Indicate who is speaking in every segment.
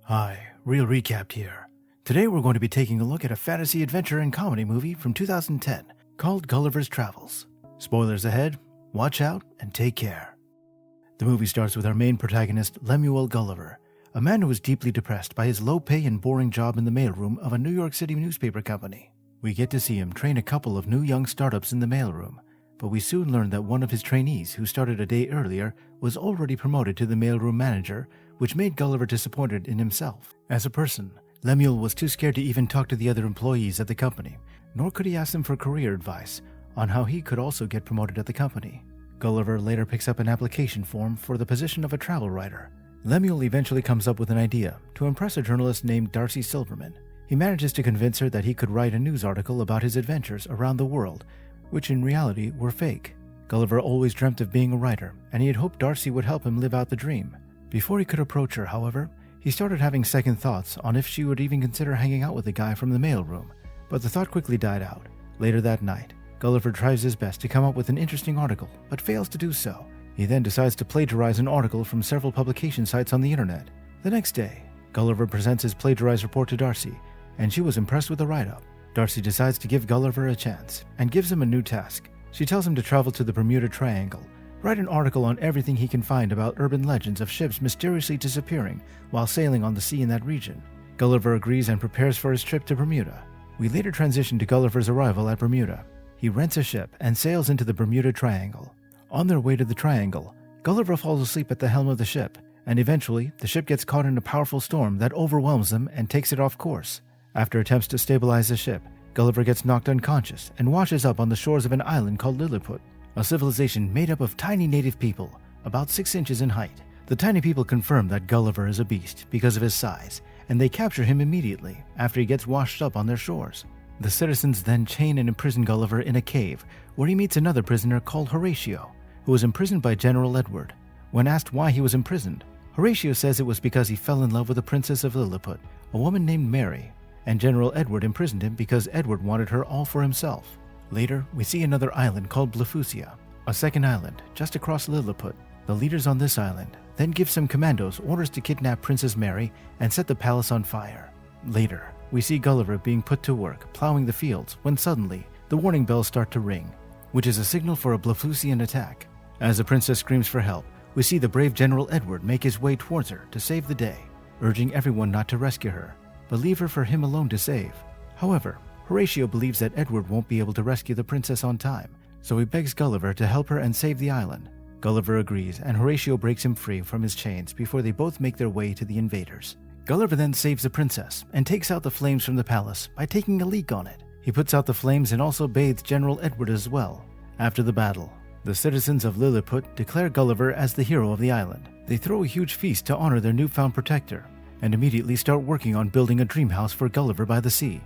Speaker 1: Hi, Real Recapped here. Today we're going to be taking a look at a fantasy adventure and comedy movie from 2010 called Gulliver's Travels. Spoilers ahead, watch out, and take care. The movie starts with our main protagonist, Lemuel Gulliver, a man who is deeply depressed by his low pay and boring job in the mailroom of a New York City newspaper company. We get to see him train a couple of new young startups in the mailroom, but we soon learn that one of his trainees, who started a day earlier, was already promoted to the mailroom manager, which made Gulliver disappointed in himself. As a person, Lemuel was too scared to even talk to the other employees at the company, nor could he ask them for career advice on how he could also get promoted at the company. Gulliver later picks up an application form for the position of a travel writer. Lemuel eventually comes up with an idea to impress a journalist named Darcy Silverman. He manages to convince her that he could write a news article about his adventures around the world, which in reality were fake. Gulliver always dreamt of being a writer, and he had hoped Darcy would help him live out the dream. Before he could approach her, however, he started having second thoughts on if she would even consider hanging out with the guy from the mailroom, but the thought quickly died out. Later that night, Gulliver tries his best to come up with an interesting article, but fails to do so. He then decides to plagiarize an article from several publication sites on the internet. The next day, Gulliver presents his plagiarized report to Darcy, and she was impressed with the write-up. Darcy decides to give Gulliver a chance, and gives him a new task. She tells him to travel to the Bermuda Triangle, write an article on everything he can find about urban legends of ships mysteriously disappearing while sailing on the sea in that region. Gulliver agrees and prepares for his trip to Bermuda. We later transition to Gulliver's arrival at Bermuda. He rents a ship and sails into the Bermuda Triangle. On their way to the Triangle, Gulliver falls asleep at the helm of the ship, and eventually the ship gets caught in a powerful storm that overwhelms them and takes it off course. After attempts to stabilize the ship, Gulliver gets knocked unconscious and washes up on the shores of an island called Lilliput, a civilization made up of tiny native people, about 6 inches in height. The tiny people confirm that Gulliver is a beast because of his size, and they capture him immediately after he gets washed up on their shores. The citizens then chain and imprison Gulliver in a cave, where he meets another prisoner called Horatio, who was imprisoned by General Edward. When asked why he was imprisoned, Horatio says it was because he fell in love with the princess of Lilliput, a woman named Mary, and General Edward imprisoned him because Edward wanted her all for himself. Later, we see another island called Blefuscia, a second island just across Lilliput. The leaders on this island then give some commandos orders to kidnap Princess Mary and set the palace on fire. Later, we see Gulliver being put to work plowing the fields when suddenly the warning bells start to ring, which is a signal for a Blefuscian attack. As the princess screams for help, we see the brave General Edward make his way towards her to save the day, urging everyone not to rescue her, but leave her for him alone to save. However, Horatio believes that Edward won't be able to rescue the princess on time, so he begs Gulliver to help her and save the island. Gulliver agrees, and Horatio breaks him free from his chains before they both make their way to the invaders. Gulliver then saves the princess and takes out the flames from the palace by taking a leak on it. He puts out the flames and also bathes General Edward as well. After the battle, the citizens of Lilliput declare Gulliver as the hero of the island. They throw a huge feast to honor their newfound protector, and immediately start working on building a dream house for Gulliver by the sea.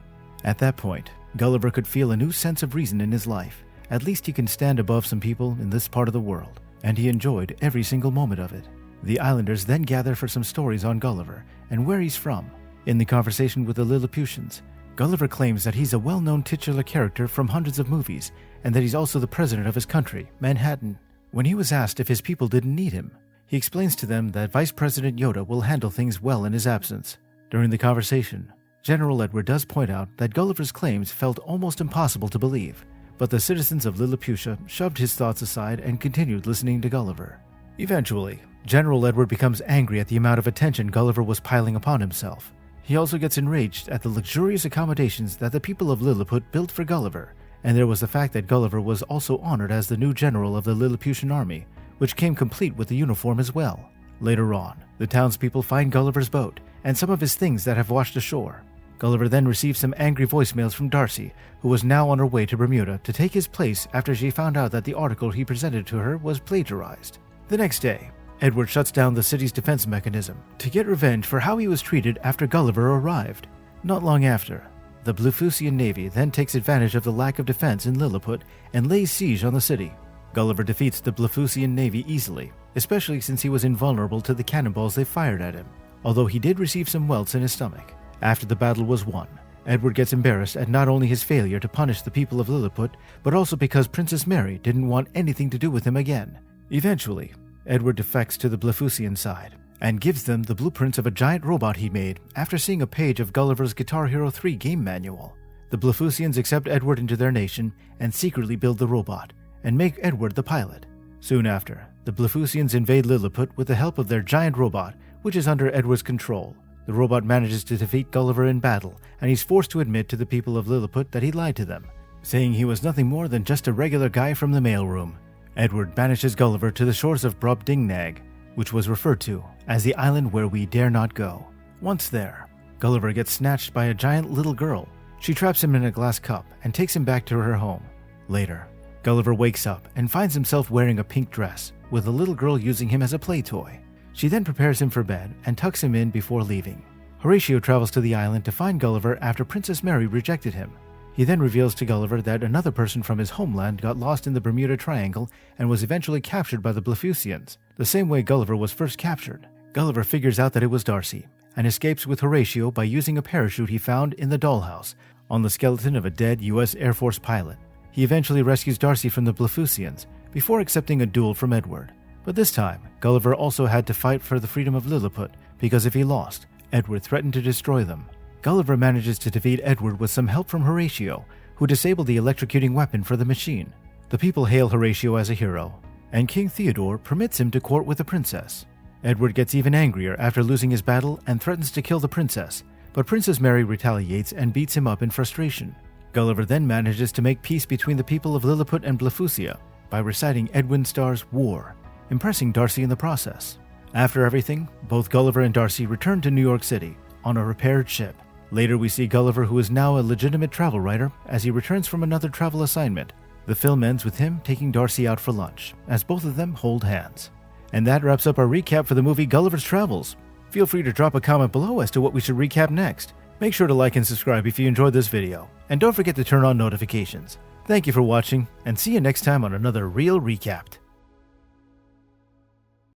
Speaker 1: At that point, Gulliver could feel a new sense of reason in his life. At least he can stand above some people in this part of the world, and he enjoyed every single moment of it. The islanders then gather for some stories on Gulliver and where he's from. In the conversation with the Lilliputians, Gulliver claims that he's a well-known titular character from hundreds of movies, and that he's also the president of his country, Manhattan. When he was asked if his people didn't need him, he explains to them that Vice President Yoda will handle things well in his absence. During the conversation, General Edward does point out that Gulliver's claims felt almost impossible to believe, but the citizens of Lilliputian shoved his thoughts aside and continued listening to Gulliver. Eventually, General Edward becomes angry at the amount of attention Gulliver was piling upon himself. He also gets enraged at the luxurious accommodations that the people of Lilliput built for Gulliver, and there was the fact that Gulliver was also honored as the new general of the Lilliputian army, which came complete with the uniform as well. Later on, the townspeople find Gulliver's boat and some of his things that have washed ashore. Gulliver then receives some angry voicemails from Darcy, who was now on her way to Bermuda to take his place after she found out that the article he presented to her was plagiarized. The next day, Edward shuts down the city's defense mechanism to get revenge for how he was treated after Gulliver arrived. Not long after, the Blefuscian navy then takes advantage of the lack of defense in Lilliput and lays siege on the city. Gulliver defeats the Blefuscian navy easily, especially since he was invulnerable to the cannonballs they fired at him, although he did receive some welts in his stomach. After the battle was won, Edward gets embarrassed at not only his failure to punish the people of Lilliput, but also because Princess Mary didn't want anything to do with him again. Eventually, Edward defects to the Blefuscian side, and gives them the blueprints of a giant robot he made after seeing a page of Gulliver's Guitar Hero 3 game manual. The Lilliputians accept Edward into their nation and secretly build the robot, and make Edward the pilot. Soon after, the Lilliputians invade Lilliput with the help of their giant robot, which is under Edward's control. The robot manages to defeat Gulliver in battle, and he's forced to admit to the people of Lilliput that he lied to them, saying he was nothing more than just a regular guy from the mailroom. Edward banishes Gulliver to the shores of Brobdingnag, which was referred to as the island where we dare not go. Once there, Gulliver gets snatched by a giant little girl. She traps him in a glass cup and takes him back to her home. Later, Gulliver wakes up and finds himself wearing a pink dress, with a little girl using him as a play toy. She then prepares him for bed and tucks him in before leaving. Horatio travels to the island to find Gulliver after Princess Mary rejected him. He then reveals to Gulliver that another person from his homeland got lost in the Bermuda Triangle and was eventually captured by the Lilliputians, the same way Gulliver was first captured. Gulliver figures out that it was Darcy, and escapes with Horatio by using a parachute he found in the dollhouse on the skeleton of a dead U.S. Air Force pilot. He eventually rescues Darcy from the Lilliputians before accepting a duel from Edward. But this time, Gulliver also had to fight for the freedom of Lilliput, because if he lost, Edward threatened to destroy them. Gulliver manages to defeat Edward with some help from Horatio, who disabled the electrocuting weapon for the machine. The people hail Horatio as a hero, and King Theodore permits him to court with the princess. Edward gets even angrier after losing his battle and threatens to kill the princess, but Princess Mary retaliates and beats him up in frustration. Gulliver then manages to make peace between the people of Lilliput and Lilliputia by reciting Edwin Starr's War, impressing Darcy in the process. After everything, both Gulliver and Darcy return to New York City on a repaired ship. Later we see Gulliver, who is now a legitimate travel writer, as he returns from another travel assignment. The film ends with him taking Darcy out for lunch, as both of them hold hands. And that wraps up our recap for the movie Gulliver's Travels. Feel free to drop a comment below as to what we should recap next. Make sure to like and subscribe if you enjoyed this video, and don't forget to turn on notifications. Thank you for watching, and see you next time on another Real Recapped.